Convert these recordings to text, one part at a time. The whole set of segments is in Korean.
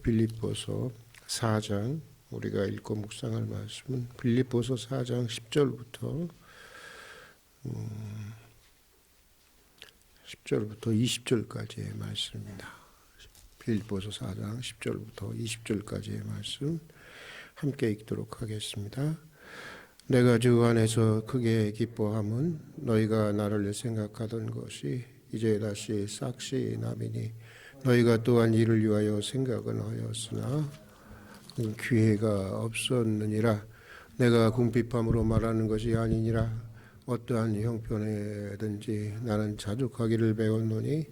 빌립보서 4장 우리가 읽고 묵상할 말씀은 빌립보서 4장 10절부터 20절까지의 말씀입니다. 빌립보서 4장 10절부터 20절까지의 말씀 함께 읽도록 하겠습니다. 내가 주 안에서 크게 기뻐함은 너희가 나를 생각하던 것이 이제 다시 싹시 남이니 너희가 또한 이를 위하여 생각은 하였으나 기회가 없었느니라. 내가 궁핍함으로 말하는 것이 아니니라. 어떠한 형편에든지 나는 자족하기를 배웠노니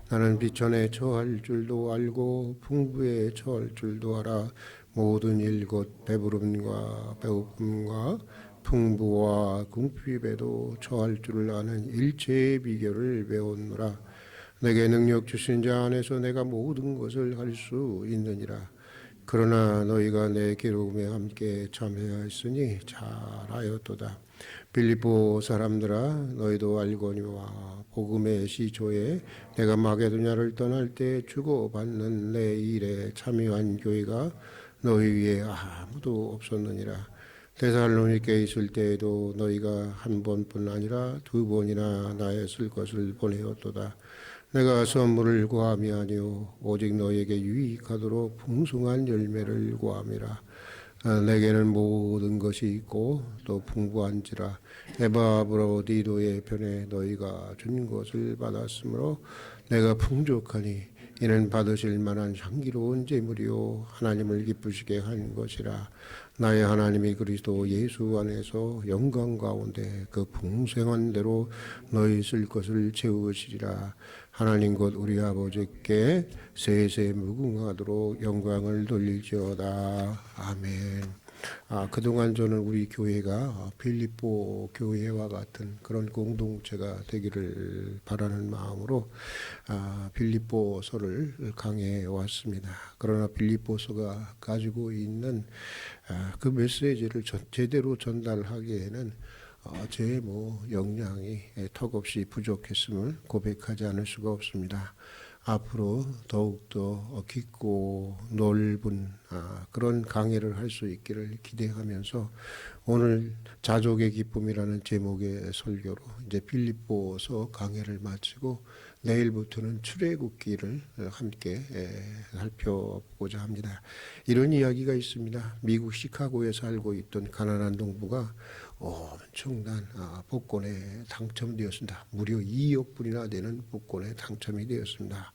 나는 비천에 처할 줄도 알고 풍부에 처할 줄도 알아. 모든 일 곧 배부름과 배고픔과 풍부와 궁핍에도 처할 줄을 아는 일체의 비결을 배웠노라. 내게 능력 주신 자 안에서 내가 모든 것을 할 수 있느니라. 그러나 너희가 내 괴로움에 함께 참여하였으니 잘하였도다. 빌립보 사람들아, 너희도 알거니와 복음의 시초에 내가 마게도냐를 떠날 때 주고받는 내 일에 참여한 교회가 너희 위에 아무도 없었느니라. 데살로니가에 있을 때에도 너희가 한 번뿐 아니라 두 번이나 나의 쓸 것을 보내었도다. 내가 선물을 구함이 아니오 오직 너희에게 유익하도록 풍성한 열매를 구함이라. 내게는 모든 것이 있고 또 풍부한지라. 에바브로디도의 편에 너희가 준 것을 받았으므로 내가 풍족하니 이는 받으실 만한 향기로운 제물이요 하나님을 기쁘시게 한 것이라. 나의 하나님이 그리스도 예수 안에서 영광 가운데 그 풍성한 대로 너희 쓸 것을 채우시리라. 하나님 곧 우리 아버지께 세세 무궁하도록 영광을 돌릴지어다. 아멘. 그동안 저는 우리 교회가 빌립보 교회와 같은 그런 공동체가 되기를 바라는 마음으로 빌립보서를 강해해 왔습니다. 그러나 빌립보서가 가지고 있는 그 메시지를 제대로 전달하기에는 제 역량이 턱없이 부족했음을 고백하지 않을 수가 없습니다. 앞으로 더욱더 깊고 넓은 그런 강해를 할 수 있기를 기대하면서 오늘 자족의 기쁨이라는 제목의 설교로 이제 빌립보서 강해를 마치고 내일부터는 출애굽기를 함께 살펴보고자 합니다. 이런 이야기가 있습니다. 미국 시카고에 살고 있던 가난한 농부가 엄청난 복권에 당첨되었습니다. 무려 2억 불이나 되는 복권에 당첨이 되었습니다.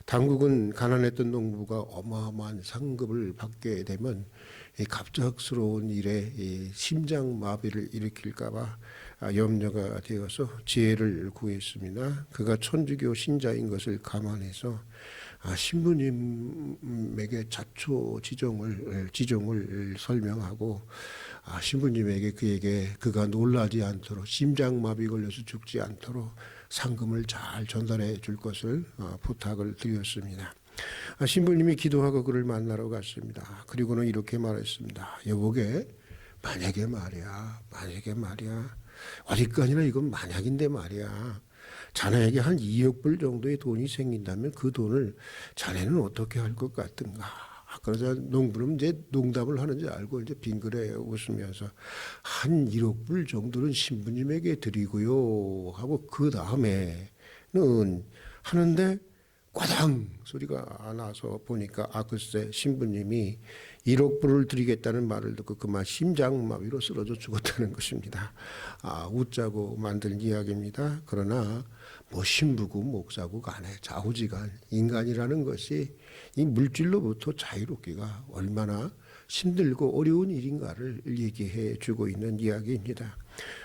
당국은 가난했던 농부가 어마어마한 상급을 받게 되면 이 갑작스러운 일에 이 심장마비를 일으킬까봐 염려가 되어서 지혜를 구했습니다. 그가 천주교 신자인 것을 감안해서 신부님에게 지종을 설명하고 신부님에게 그가 놀라지 않도록 심장마비 걸려서 죽지 않도록 상금을 잘 전달해 줄 것을 부탁을 드렸습니다. 신부님이 기도하고 그를 만나러 갔습니다. 그리고는 이렇게 말했습니다. 여보게 만약에 말이야 어디까지나 이건 만약인데 말이야. 자네에게 한 2억 불 정도의 돈이 생긴다면 그 돈을 자네는 어떻게 할 것 같은가? 그러자 농부는 이제 농담을 하는지 알고 이제 빙그레 웃으면서 한 1억 불 정도는 신부님에게 드리고요 하고 그 다음에는 하는데 꽈당 소리가 나서 보니까 글쎄 신부님이 1억 불을 드리겠다는 말을 듣고 그만 심장마비로 쓰러져 죽었다는 것입니다. 웃자고 만든 이야기입니다. 그러나 신부고 목사고 간에 좌우지간 인간이라는 것이 이 물질로부터 자유롭기가 얼마나 힘들고 어려운 일인가를 얘기해 주고 있는 이야기입니다.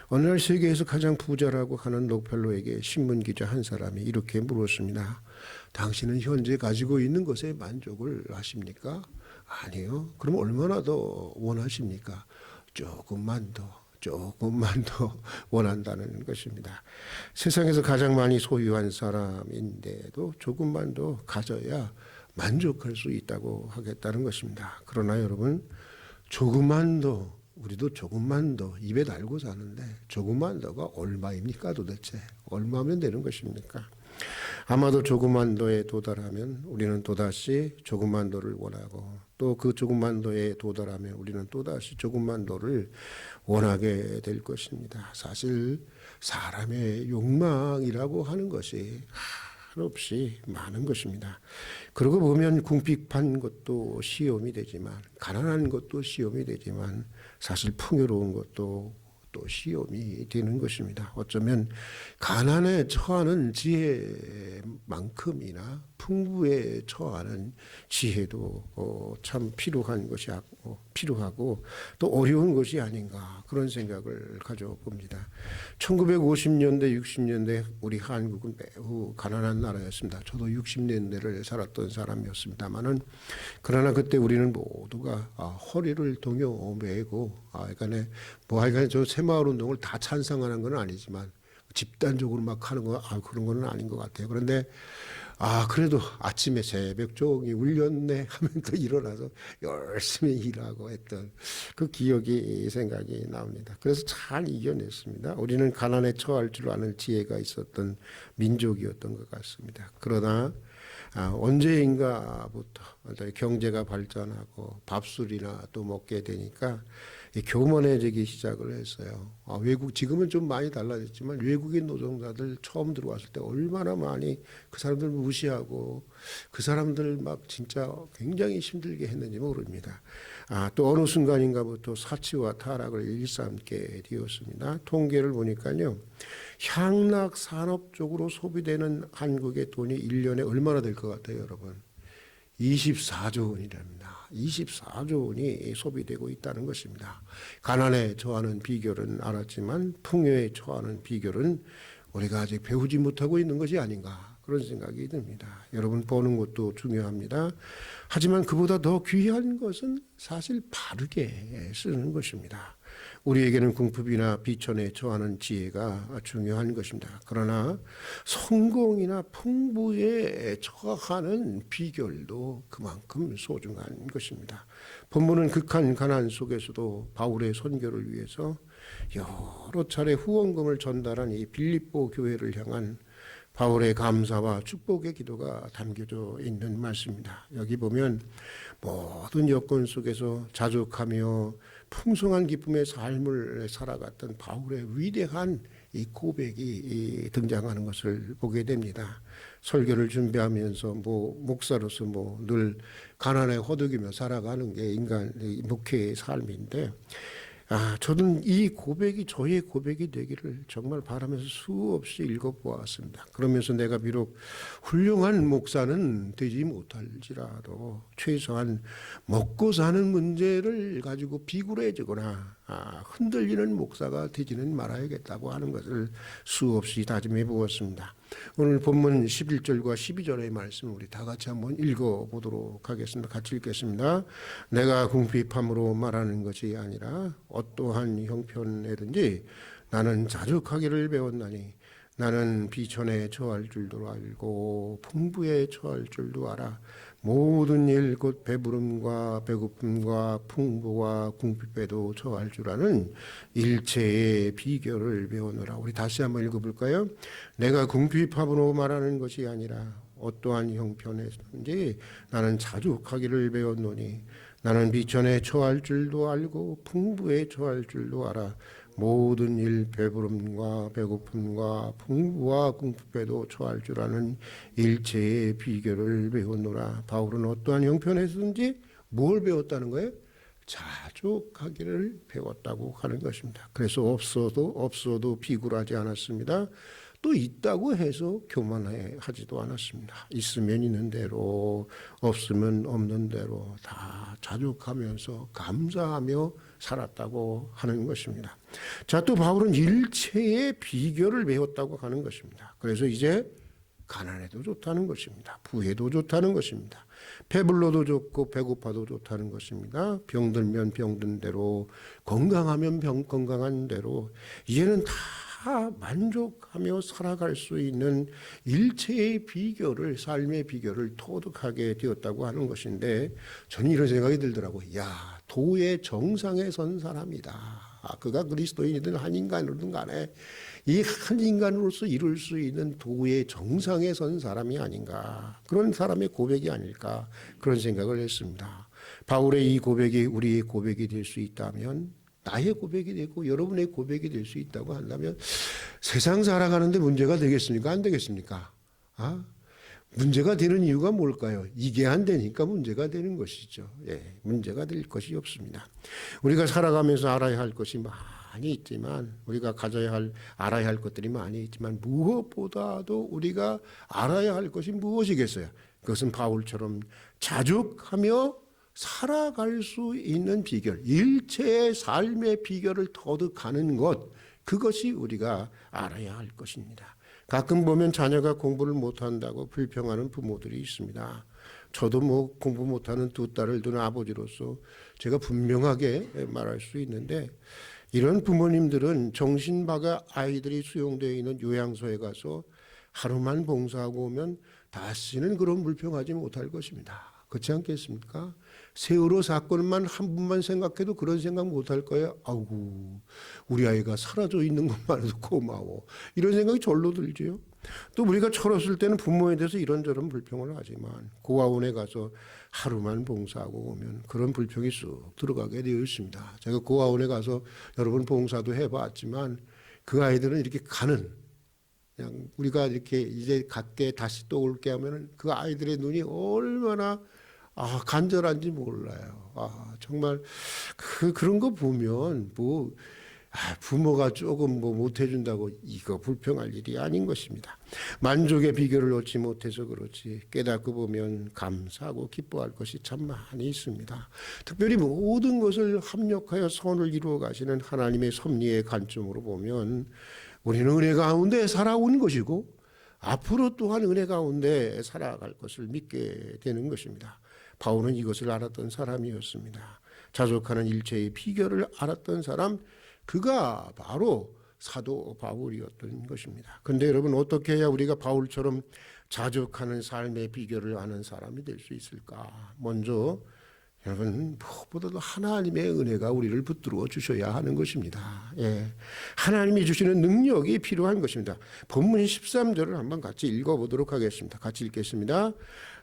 어느 날 세계에서 가장 부자라고 하는 록펠러에게 신문기자 한 사람이 이렇게 물었습니다. 당신은 현재 가지고 있는 것에 만족을 하십니까? 아니요. 그럼 얼마나 더 원하십니까? 조금만 더 원한다는 것입니다. 세상에서 가장 많이 소유한 사람인데도 조금만 더 가져야 만족할 수 있다고 하겠다는 것입니다. 그러나 여러분, 우리도 조금만 더 입에 달고 사는데 조금만 더가 얼마입니까 도대체? 얼마면 되는 것입니까? 아마도 조그만도에 도달하면 우리는 또다시 조그만도를 원하고 또 그 조그만도에 도달하면 우리는 또다시 조그만도를 원하게 될 것입니다. 사실 사람의 욕망이라고 하는 것이 한없이 많은 것입니다. 그러고 보면 궁핍한 것도 시험이 되지만 가난한 것도 시험이 되지만 사실 풍요로운 것도 또 시험이 되는 것입니다. 어쩌면 가난에 처하는 지혜만큼이나 풍부에 처하는 지혜도 참 필요한 것이 필요하고 또 어려운 것이 아닌가 그런 생각을 가져봅니다. 1950년대 60년대 우리 한국은 매우 가난한 나라였습니다. 저도 60년대를 살았던 사람이었습니다만은 그러나 그때 우리는 모두가 허리를 동여매고 하여간에 하여간에 저 새마을 운동을 다 찬성하는 건 아니지만 집단적으로 막 하는 거 그런 거는 아닌 것 같아요. 그런데 그래도 아침에 새벽 종이 울렸네 하면 또 일어나서 열심히 일하고 했던 그 기억이 생각이 납니다. 그래서 잘 이겨냈습니다. 우리는 가난에 처할 줄 아는 지혜가 있었던 민족이었던 것 같습니다. 그러나 언제인가부터 경제가 발전하고 밥술이나 또 먹게 되니까 교만해지기 시작을 했어요. 외국 지금은 좀 많이 달라졌지만 외국인 노동자들 처음 들어왔을 때 얼마나 많이 그 사람들 무시하고 그 사람들 막 진짜 굉장히 힘들게 했는지 모릅니다. 또 어느 순간인가부터 사치와 타락을 일삼게 되었습니다. 통계를 보니까요. 향락 산업 쪽으로 소비되는 한국의 돈이 1년에 얼마나 될 것 같아요, 여러분? 24조 원이랍니다. 24조 원이 소비되고 있다는 것입니다. 가난에 처하는 비결은 알았지만 풍요에 처하는 비결은 우리가 아직 배우지 못하고 있는 것이 아닌가 그런 생각이 듭니다. 여러분 버는 것도 중요합니다. 하지만 그보다 더 귀한 것은 사실 바르게 쓰는 것입니다. 우리에게는 궁핍이나 비천에 처하는 지혜가 중요한 것입니다. 그러나 성공이나 풍부에 처하는 비결도 그만큼 소중한 것입니다. 본문은 극한 가난 속에서도 바울의 선교를 위해서 여러 차례 후원금을 전달한 이 빌립보 교회를 향한 바울의 감사와 축복의 기도가 담겨져 있는 말씀입니다. 여기 보면 모든 여건 속에서 자족하며 풍성한 기쁨의 삶을 살아갔던 바울의 위대한 이 고백이 등장하는 것을 보게 됩니다. 설교를 준비하면서 목사로서 늘 가난에 허덕이며 살아가는 게 인간의 목회의 삶인데 저는 이 고백이 저의 고백이 되기를 정말 바라면서 수없이 읽어보았습니다. 그러면서 내가 비록 훌륭한 목사는 되지 못할지라도 최소한 먹고 사는 문제를 가지고 비굴해지거나 흔들리는 목사가 되지는 말아야겠다고 하는 것을 수없이 다짐해 보았습니다. 오늘 본문 11절과 12절의 말씀을 우리 다 같이 한번 읽어보도록 하겠습니다. 같이 읽겠습니다. 내가 궁핍함으로 말하는 것이 아니라 어떠한 형편에든지 나는 자족하기를 배웠나니 나는 비천에 처할 줄도 알고 풍부에 처할 줄도 알아. 모든 일 곧 배부름과 배고픔과 풍부와 궁핍에도 처할 줄 아는 일체의 비결을 배우노라. 우리 다시 한번 읽어볼까요? 내가 궁핍함으로 말하는 것이 아니라 어떠한 형편에든지 나는 자족하기를 배웠노니 나는 비천에 처할 줄도 알고 풍부에 처할 줄도 알아. 모든 일 배부름과 배고픔과 풍부와 궁핍에도 처할 줄 아는 일체의 비결을 배웠노라. 바울은 어떠한 형편에서든지 뭘 배웠다는 거예요? 자족하기를 배웠다고 하는 것입니다. 그래서 없어도 비굴하지 않았습니다. 또 있다고 해서 교만하지도 않았습니다. 있으면 있는 대로 없으면 없는 대로 다 자족하면서 감사하며 살았다고 하는 것입니다. 자, 또 바울은 일체의 비결을 배웠다고 하는 것입니다. 그래서 이제 가난해도 좋다는 것입니다. 부해도 좋다는 것입니다. 배불러도 좋고 배고파도 좋다는 것입니다. 병들면 병든 대로 건강하면 건강한 대로 이제는 다 만족하며 살아갈 수 있는 일체의 비결을 삶의 비결을 터득하게 되었다고 하는 것인데 저는 이런 생각이 들더라고요. 도의 정상에 선 사람이다. 그가 그리스도인이든 한 인간이든 간에 이 한 인간으로서 이룰 수 있는 도의 정상에 선 사람이 아닌가. 그런 사람의 고백이 아닐까. 그런 생각을 했습니다. 바울의 이 고백이 우리의 고백이 될 수 있다면, 나의 고백이 되고 여러분의 고백이 될 수 있다고 한다면 세상 살아가는데 문제가 되겠습니까? 안 되겠습니까? 문제가 되는 이유가 뭘까요? 이게 안 되니까 문제가 되는 것이죠. 문제가 될 것이 없습니다. 우리가 살아가면서 알아야 할 것이 많이 있지만, 우리가 알아야 할 것들이 많이 있지만, 무엇보다도 우리가 알아야 할 것이 무엇이겠어요? 그것은 바울처럼 자족하며 살아갈 수 있는 비결, 일체의 삶의 비결을 터득하는 것, 그것이 우리가 알아야 할 것입니다. 가끔 보면 자녀가 공부를 못한다고 불평하는 부모들이 있습니다. 저도 공부 못하는 두 딸을 둔 아버지로서 제가 분명하게 말할 수 있는데, 이런 부모님들은 정신바가 아이들이 수용되어 있는 요양소에 가서 하루만 봉사하고 오면 다시는 그런 불평하지 못할 것입니다. 그렇지 않겠습니까? 세월호 사건만 한 번만 생각해도 그런 생각 못할 거예요. 아이고, 우리 아이가 사라져 있는 것만 해도 고마워. 이런 생각이 절로 들지요. 또 우리가 철없을 때는 부모에 대해서 이런저런 불평을 하지만 고아원에 가서 하루만 봉사하고 오면 그런 불평이 쑥 들어가게 되어 있습니다. 제가 고아원에 가서 여러 번 봉사도 해봤지만 그 아이들은 이렇게 가는, 그냥 우리가 이렇게 이제 갈게 다시 또 올게 하면은 그 아이들의 눈이 얼마나 간절한지 몰라요. 정말 그런 거 보면 부모가 조금 못해준다고 이거 불평할 일이 아닌 것입니다. 만족의 비결을 얻지 못해서 그렇지 깨닫고 보면 감사하고 기뻐할 것이 참 많이 있습니다. 특별히 모든 것을 합력하여 선을 이루어 가시는 하나님의 섭리의 관점으로 보면 우리는 은혜 가운데 살아온 것이고 앞으로 또한 은혜 가운데 살아갈 것을 믿게 되는 것입니다. 바울은 이것을 알았던 사람이었습니다. 자족하는 일체의 비결을 알았던 사람, 그가 바로 사도 바울이었던 것입니다. 그런데 여러분, 어떻게 해야 우리가 바울처럼 자족하는 삶의 비결을 아는 사람이 될 수 있을까? 먼저 여러분, 무엇보다도 하나님의 은혜가 우리를 붙들어 주셔야 하는 것입니다. 하나님이 주시는 능력이 필요한 것입니다. 본문 13절을 한번 같이 읽어보도록 하겠습니다. 같이 읽겠습니다.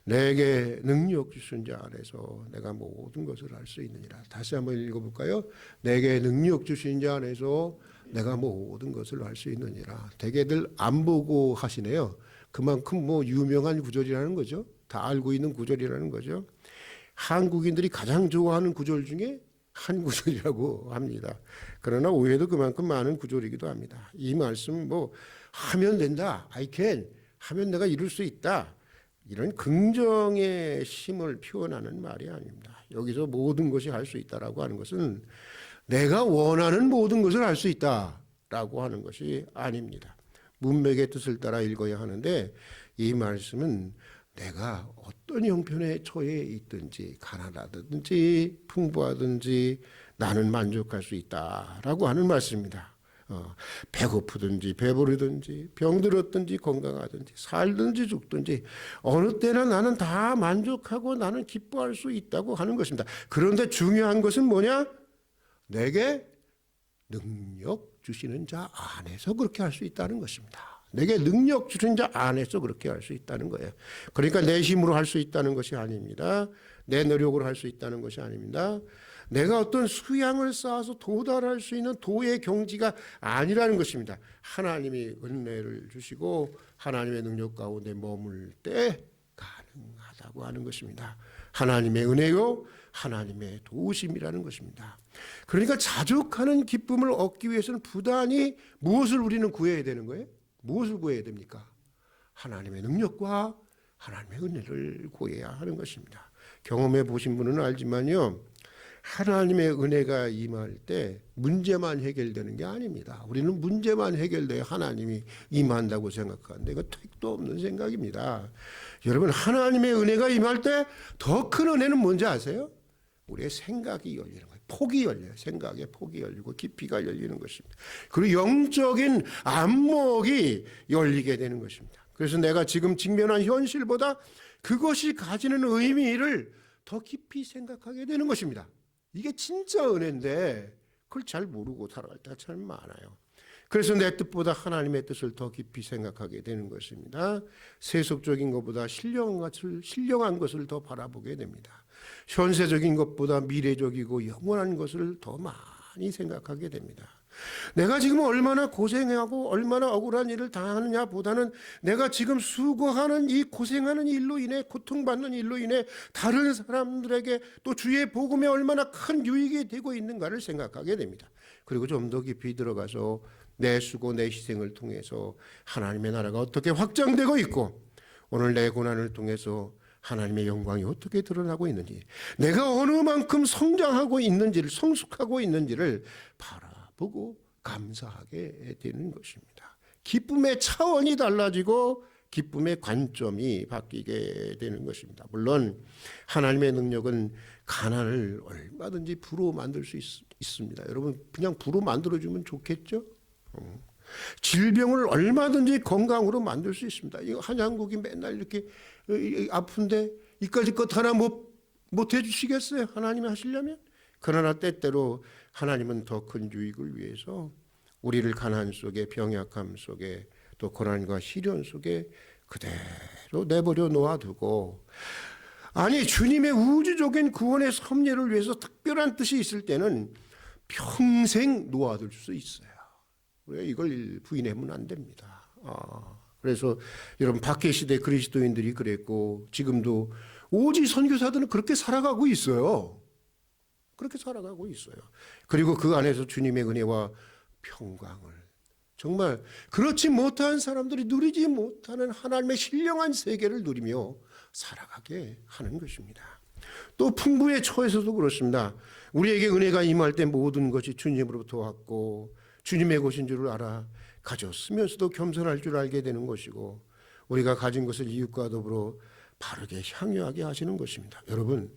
내게 능력 주신 자 안에서 내가 모든 것을 할 수 있느니라. 다시 한번 읽어볼까요? 내게 능력 주신 자 안에서 내가 모든 것을 할 수 있느니라. 대개들 안 보고 하시네요. 그만큼 유명한 구절이라는 거죠. 다 알고 있는 구절이라는 거죠. 한국인들이 가장 좋아하는 구절 중에 한 구절이라고 합니다. 그러나 오해도 그만큼 많은 구절이기도 합니다. 이 말씀 하면 된다, I can, 하면 내가 이룰 수 있다, 이런 긍정의 힘을 표현하는 말이 아닙니다. 여기서 모든 것이 할 수 있다라고 하는 것은 내가 원하는 모든 것을 할 수 있다라고 하는 것이 아닙니다. 문맥의 뜻을 따라 읽어야 하는데, 이 말씀은 내가 어떤 형편에 처해 있든지 가난하든지 풍부하든지 나는 만족할 수 있다라고 하는 말씀입니다. 배고프든지 배부르든지 병들었든지 건강하든지 살든지 죽든지 어느 때나 나는 다 만족하고 나는 기뻐할 수 있다고 하는 것입니다. 그런데 중요한 것은 뭐냐? 내게 능력 주시는 자 안에서 그렇게 할 수 있다는 것입니다. 내게 능력 주신 자 안에서 그렇게 할 수 있다는 거예요. 그러니까 내 힘으로 할 수 있다는 것이 아닙니다. 내 노력으로 할 수 있다는 것이 아닙니다. 내가 어떤 수양을 쌓아서 도달할 수 있는 도의 경지가 아니라는 것입니다. 하나님이 은혜를 주시고 하나님의 능력 가운데 머물 때 가능하다고 하는 것입니다. 하나님의 은혜요, 하나님의 도우심이라는 것입니다. 그러니까 자족하는 기쁨을 얻기 위해서는 부단히 무엇을 우리는 구해야 되는 거예요? 무엇을 구해야 됩니까? 하나님의 능력과 하나님의 은혜를 구해야 하는 것입니다. 경험해 보신 분은 알지만요, 하나님의 은혜가 임할 때 문제만 해결되는 게 아닙니다. 우리는 문제만 해결돼야 하나님이 임한다고 생각하는데 이거 택도 없는 생각입니다. 여러분, 하나님의 은혜가 임할 때 더 큰 은혜는 뭔지 아세요? 우리의 생각이 열리는 거예요. 폭이 열려요. 생각의 폭이 열리고 깊이가 열리는 것입니다. 그리고 영적인 안목이 열리게 되는 것입니다. 그래서 내가 지금 직면한 현실보다 그것이 가지는 의미를 더 깊이 생각하게 되는 것입니다. 이게 진짜 은혜인데 그걸 잘 모르고 살아갈 때가 참 많아요. 그래서 내 뜻보다 하나님의 뜻을 더 깊이 생각하게 되는 것입니다. 세속적인 것보다 신령한 것을 더 바라보게 됩니다. 현세적인 것보다 미래적이고 영원한 것을 더 많이 생각하게 됩니다. 내가 지금 얼마나 고생하고 얼마나 억울한 일을 당하느냐 보다는 내가 지금 수고하는 이 고생하는 일로 인해 고통받는 일로 인해 다른 사람들에게 또 주의 복음에 얼마나 큰 유익이 되고 있는가를 생각하게 됩니다. 그리고 좀 더 깊이 들어가서 내 수고 내 희생을 통해서 하나님의 나라가 어떻게 확장되고 있고 오늘 내 고난을 통해서 하나님의 영광이 어떻게 드러나고 있는지 내가 어느 만큼 성장하고 있는지를 성숙하고 있는지를 바라보고 감사하게 되는 것입니다. 기쁨의 차원이 달라지고 기쁨의 관점이 바뀌게 되는 것입니다. 물론 하나님의 능력은 가난을 얼마든지 부로 만들 수 있습니다. 여러분 그냥 부로 만들어주면 좋겠죠? 질병을 얼마든지 건강으로 만들 수 있습니다. 이 한양국이 맨날 이렇게 아픈데 이까지 것 하나 못 해주시겠어요? 하나님이 하시려면? 그러나 때때로 하나님은 더 큰 유익을 위해서 우리를 가난 속에 병약함 속에 또 고난과 시련 속에 그대로 내버려 놓아두고 아니 주님의 우주적인 구원의 섭리를 위해서 특별한 뜻이 있을 때는 평생 놓아둘 수 있어요. 우리가 이걸 부인하면 안 됩니다. 그래서 여러분 박해 시대 그리스도인들이 그랬고 지금도 오지 선교사들은 그렇게 살아가고 있어요. 그렇게 살아가고 있어요. 그리고 그 안에서 주님의 은혜와 평강을 정말 그렇지 못한 사람들이 누리지 못하는 하나님의 신령한 세계를 누리며 살아가게 하는 것입니다. 또 풍부의 처에서도 그렇습니다. 우리에게 은혜가 임할 때 모든 것이 주님으로부터 왔고 주님의 것인 줄을 알아 가졌으면서도 겸손할 줄 알게 되는 것이고 우리가 가진 것을 이웃과 더불어 바르게 향유하게 하시는 것입니다. 여러분,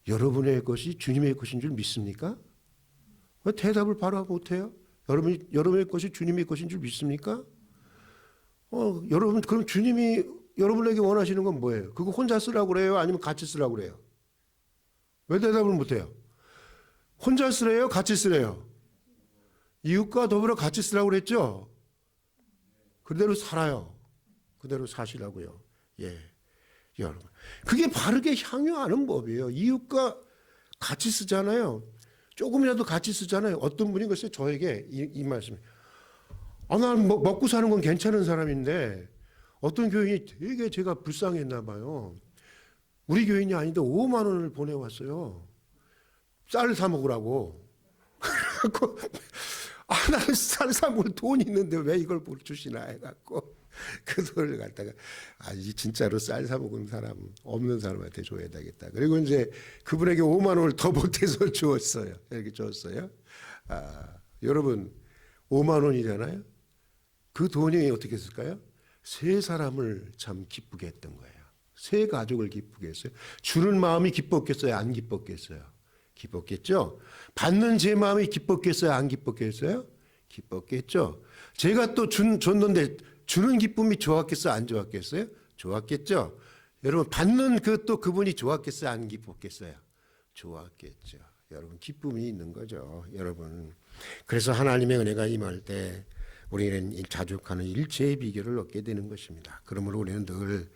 여러분의 것이 주님의 것인 줄 믿습니까? 왜 대답을 바로 못해요? 여러분의 것이 주님의 것인 줄 믿습니까? 여러분 그럼 주님이 여러분에게 원하시는 건 뭐예요? 그거 혼자 쓰라고 그래요? 아니면 같이 쓰라고 그래요? 왜 대답을 못해요? 혼자 쓰래요? 같이 쓰래요? 이웃과 더불어 같이 쓰라고 그랬죠? 그대로 살아요. 그대로 사시라고요. 예, 여러분. 그게 바르게 향유하는 법이에요. 이웃과 같이 쓰잖아요. 조금이라도 같이 쓰잖아요. 어떤 분이 글쎄 저에게 이 말씀. 난 먹고 사는 건 괜찮은 사람인데 어떤 교인이 되게 제가 불쌍했나 봐요. 우리 교인이 아닌데 5만 원을 보내왔어요. 쌀 사 먹으라고. 그래갖고 나는 쌀 사 먹을 돈이 있는데 왜 이걸 주시나 해갖고 그 돈을 갖다가 이 진짜로 쌀 사 먹은 사람 없는 사람한테 줘야 되겠다. 그리고 이제 그분에게 5만 원을 더 보태서 주었어요. 이렇게 줬어요. 여러분 5만 원이잖아요. 그 돈이 어떻게 했을까요? 세 사람을 참 기쁘게 했던 거예요. 세 가족을 기쁘게 했어요. 주는 마음이 기뻤겠어요? 안 기뻤겠어요? 기뻤겠죠? 받는 제 마음이 기뻤겠어요? 안 기뻤겠어요? 기뻤겠죠? 제가 또 줬는데 주는 기쁨이 좋았겠어요? 안 좋았겠어요? 좋았겠죠? 여러분 받는 또 그분이 좋았겠어요? 안 기뻤겠어요? 좋았겠죠. 여러분 기쁨이 있는 거죠. 여러분 그래서 하나님의 은혜가 임할 때 우리는 자족하는 일체의 비결을 얻게 되는 것입니다. 그러므로 우리는 늘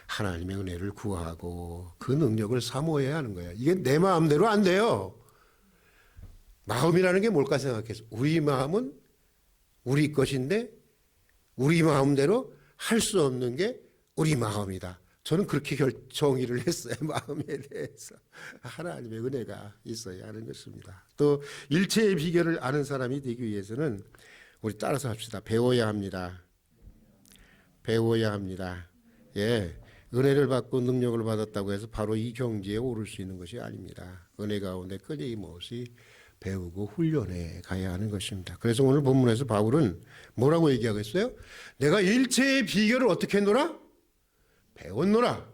하나님의 은혜를 구하고 그 능력을 사모해야 하는 거예요. 이게 내 마음대로 안 돼요. 마음이라는 게 뭘까 생각해서 우리 마음은 우리 것인데 우리 마음대로 할 수 없는 게 우리 마음이다. 저는 그렇게 정의를 했어요. 마음에 대해서. 하나님의 은혜가 있어야 하는 것입니다. 또 일체의 비결을 아는 사람이 되기 위해서는 우리 따라서 합시다. 배워야 합니다. 배워야 합니다. 예. 은혜를 받고 능력을 받았다고 해서 바로 이 경지에 오를 수 있는 것이 아닙니다. 은혜 가운데 끊임없이 배우고 훈련해 가야 하는 것입니다. 그래서 오늘 본문에서 바울은 뭐라고 얘기하겠어요? 내가 일체의 비결을 어떻게 했노라? 배웠노라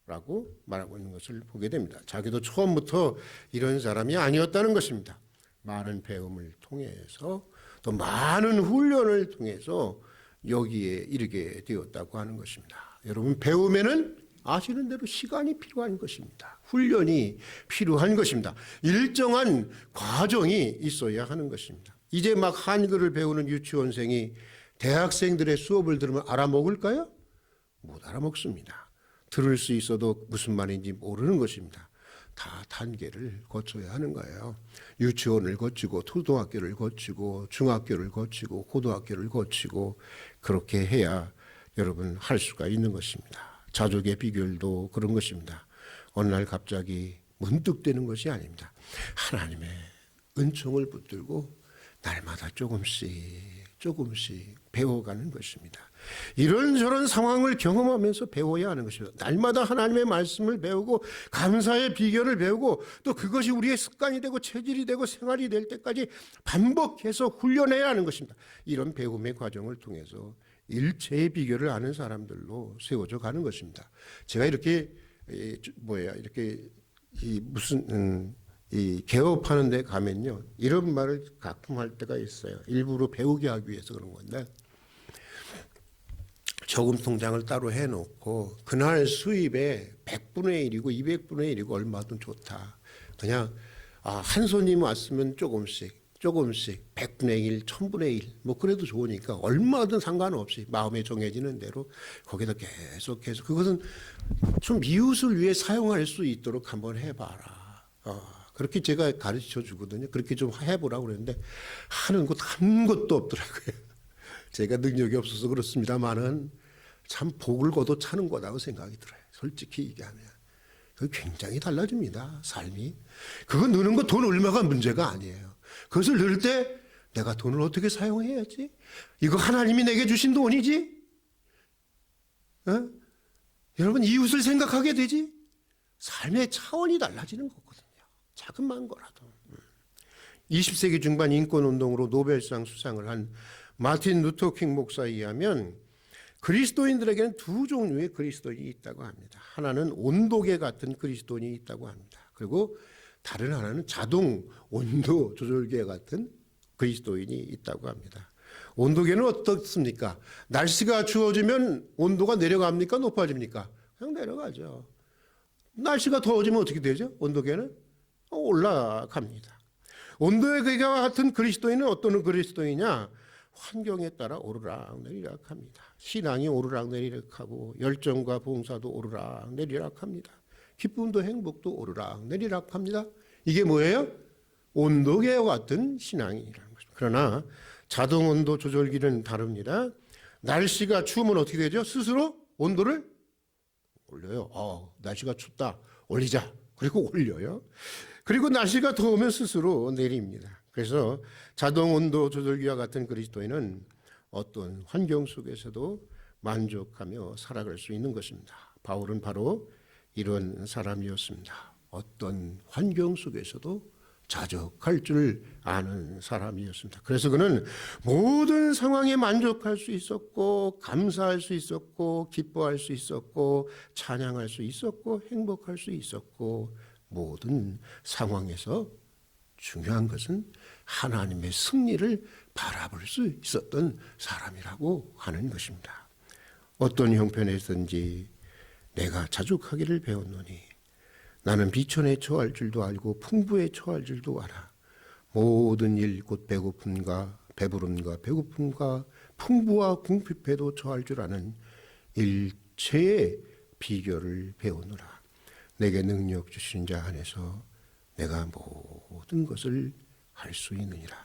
라고 말하고 있는 것을 보게 됩니다. 자기도 처음부터 이런 사람이 아니었다는 것입니다. 많은 배움을 통해서 또 많은 훈련을 통해서 여기에 이르게 되었다고 하는 것입니다. 여러분 배움에는 아시는 대로 시간이 필요한 것입니다. 훈련이 필요한 것입니다. 일정한 과정이 있어야 하는 것입니다. 이제 막 한글을 배우는 유치원생이 대학생들의 수업을 들으면 알아먹을까요? 못 알아먹습니다. 들을 수 있어도 무슨 말인지 모르는 것입니다. 다 단계를 거쳐야 하는 거예요. 유치원을 거치고 초등학교를 거치고 중학교를 거치고 고등학교를 거치고 그렇게 해야 여러분 할 수가 있는 것입니다. 자족의 비결도 그런 것입니다. 어느 날 갑자기 문득 되는 것이 아닙니다. 하나님의 은총을 붙들고 날마다 조금씩 배워가는 것입니다. 이런저런 상황을 경험하면서 배워야 하는 것입니다. 날마다 하나님의 말씀을 배우고 감사의 비결을 배우고 또 그것이 우리의 습관이 되고 체질이 되고 생활이 될 때까지 반복해서 훈련해야 하는 것입니다. 이런 배움의 과정을 통해서 일체의 비결을 아는 사람들로 세워져 가는 것입니다. 제가 이렇게 이 개업하는 데 가면요, 이런 말을 가끔 할 때가 있어요. 일부러 배우게 하기 위해서 그런 건데, 저금 통장을 따로 해놓고 그날 수입의 100분의 1이고 200분의 1이고 얼마든 좋다. 그냥 한 손님 왔으면 조금씩 100분의 1, 1000분의 1, 뭐 그래도 좋으니까 얼마든 상관없이 마음에 정해지는 대로 거기다 계속해서 그것은 좀 이웃을 위해 사용할 수 있도록 한번 해봐라. 그렇게 제가 가르쳐 주거든요. 그렇게 좀 해보라고 그랬는데 하는 곳 한 곳도 없더라고요. 제가 능력이 없어서 그렇습니다만은 참 복을 거둬 차는 거라고 생각이 들어요. 솔직히 얘기하면. 그 굉장히 달라집니다. 삶이. 그거 넣는 거 돈 얼마가 문제가 아니에요. 그것을 넣을 때 내가 돈을 어떻게 사용해야지? 이거 하나님이 내게 주신 돈이지? 여러분 이웃을 생각하게 되지? 삶의 차원이 달라지는 거거든요. 작은만 거라도. 20세기 중반 인권운동으로 노벨상 수상을 한 마틴 루터 킹 목사에 의하면 그리스도인들에게는 두 종류의 그리스도인이 있다고 합니다. 하나는 온도계 같은 그리스도인이 있다고 합니다. 그리고 다른 하나는 자동 온도 조절계 같은 그리스도인이 있다고 합니다. 온도계는 어떻습니까? 날씨가 추워지면 온도가 내려갑니까? 높아집니까? 그냥 내려가죠. 날씨가 더워지면 어떻게 되죠? 온도계는 올라갑니다. 온도계와 같은 그리스도인은 어떤 그리스도이냐? 환경에 따라 오르락내리락합니다. 신앙이 오르락내리락하고 열정과 봉사도 오르락내리락합니다. 기쁨도 행복도 오르락내리락합니다. 이게 뭐예요? 온도계와 같은 신앙이라는 것입니다. 그러나 자동 온도 조절기는 다릅니다. 날씨가 추우면 어떻게 되죠? 스스로 온도를 올려요. 날씨가 춥다. 올리자. 그리고 올려요. 그리고 날씨가 더우면 스스로 내립니다. 그래서 자동 온도 조절기와 같은 그리스도인은 어떤 환경 속에서도 만족하며 살아갈 수 있는 것입니다. 바울은 바로 이런 사람이었습니다. 어떤 환경 속에서도 자족할 줄 아는 사람이었습니다. 그래서 그는 모든 상황에 만족할 수 있었고 감사할 수 있었고 기뻐할 수 있었고 찬양할 수 있었고 행복할 수 있었고 모든 상황에서 중요한 것은 하나님의 승리를 바라볼 수 있었던 사람이라고 하는 것입니다. 어떤 형편에서든지 내가 자족하기를 배웠노니 나는 비천에 처할 줄도 알고 풍부에 처할 줄도 알아. 모든 일 곧 배고픔과 배부름과 배고픔과 풍부와 궁핍에도 처할 줄 아는 일체의 비결을 배우노라. 내게 능력 주신 자 안에서 내가 모든 것을 할 수 있느니라.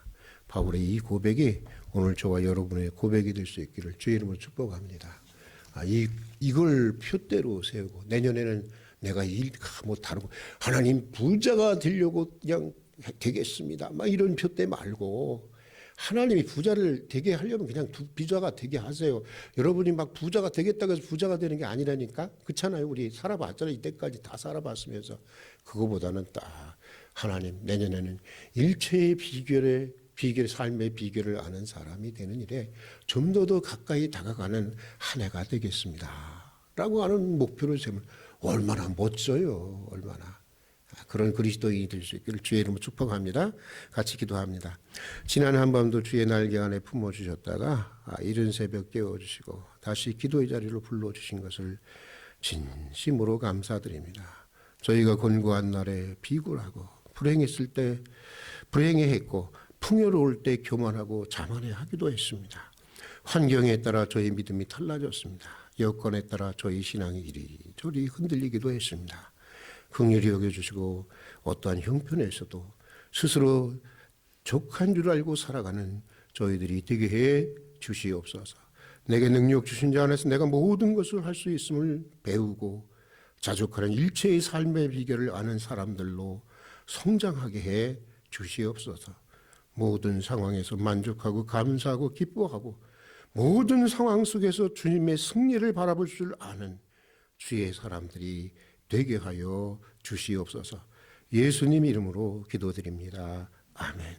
바울의 이 고백이 오늘 저와 여러분의 고백이 될 수 있기를 주의 이름으로 축복합니다. 이걸 표대로 세우고 내년에는 내가 일 못하고 하나님 부자가 되려고 그냥 되겠습니다. 막 이런 표대 말고 하나님이 부자를 되게 하려면 그냥 부자가 되게 하세요. 여러분이 막 부자가 되겠다고 해서 부자가 되는 게 아니라니까. 그렇잖아요. 우리 살아봤잖아요. 이때까지 다 살아봤으면서. 그거보다는 딱 하나님 내년에는 일체의 삶의 비결을 아는 사람이 되는 일에 좀 더 가까이 다가가는 한 해가 되겠습니다. 라고 하는 목표를 세우면 얼마나 멋져요. 얼마나. 그런 그리스도인이 될 수 있기를 주의 이름으로 축복합니다. 같이 기도합니다. 지난 한밤도 주의 날개 안에 품어주셨다가 이른 새벽 깨워주시고 다시 기도의 자리로 불러주신 것을 진심으로 감사드립니다. 저희가 곤고한 날에 비굴하고 불행했을 때 불행해했고 풍요로울 때 교만하고 자만해하기도 했습니다. 환경에 따라 저희 믿음이 달라졌습니다. 여건에 따라 저희 신앙이 이리저리 흔들리기도 했습니다. 긍휼히 여겨주시고 어떠한 형편에서도 스스로 족한 줄 알고 살아가는 저희들이 되게 해 주시옵소서. 내게 능력 주신 자 안에서 내가 모든 것을 할 수 있음을 배우고 자족하는 일체의 삶의 비결을 아는 사람들로 성장하게 해 주시옵소서. 모든 상황에서 만족하고 감사하고 기뻐하고 모든 상황 속에서 주님의 승리를 바라볼 줄 아는 주의 사람들이 되게 하여 주시옵소서. 예수님 이름으로 기도드립니다. 아멘.